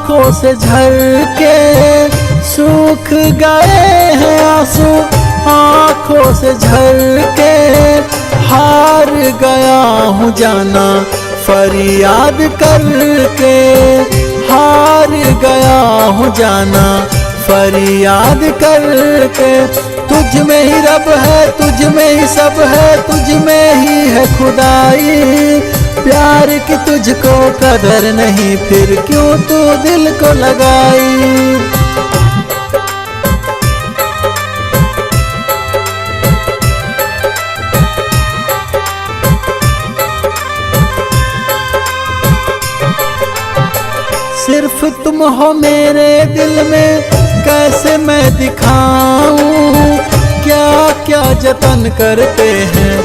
आँखों से झलके सूख गए हैं आंसू, आँखों से झलके हार गया हूँ जाना फरियाद करके, हार गया हूँ जाना फरियाद करके। तुझ में ही रब है, तुझ में ही सब है, तुझ में ही है खुदाई। प्यार की तुझको कदर नहीं, फिर क्यों तू दिल को लगाई। सिर्फ तुम हो मेरे दिल में, कैसे मैं दिखाऊं क्या क्या जतन करते हैं,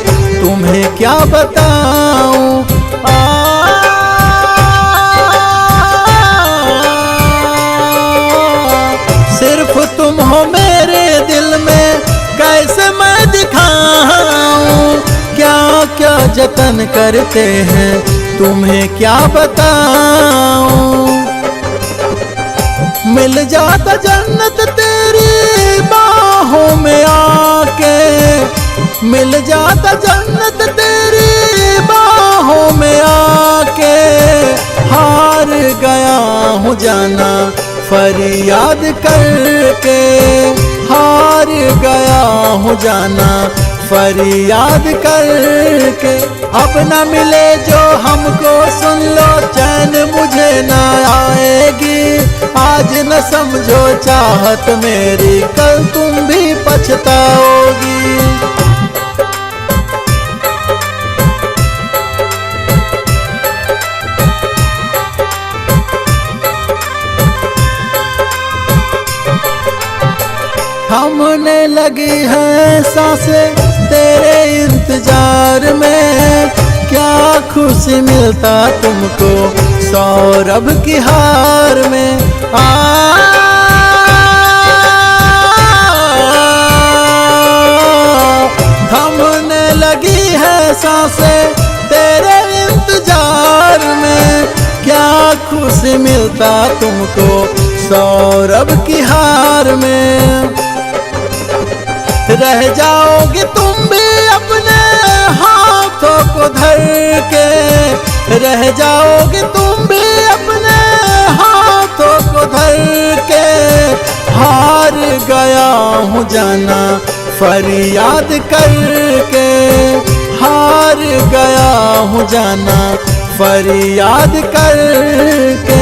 तुम्हें क्या बताऊं। सिर्फ तुम हो मेरे दिल में, कैसे मैं दिखाऊं क्या क्या जतन करते हैं, तुम्हें क्या बताऊं। मिल जाता जन्नत तेरी बाहों में आके, मिल जाता जन्नत तेरी बाहों में आके। हार गया हूँ जाना फरियाद करके, हार गया हूँ जाना फरियाद करके। अब न मिले जो हमको सुन लो, चैन मुझे न आएगी। आज न समझो चाहत मेरी, कल तुम भी पछताओगी। थमने लगी है सांसें तेरे इंतजार में, क्या खुशी मिलता तुमको सौरभ की हार में। थमने लगी है सांसें तेरे इंतजार में, क्या खुशी मिलता तुमको सौरभ की हार में। रह जाओगे तुम भी अपने हाथों को धर के, रह जाओगे तुम भी अपने हाथों को धर के। हार गया हूँ जाना फरियाद करके, हार गया हूँ जाना फरियाद करके।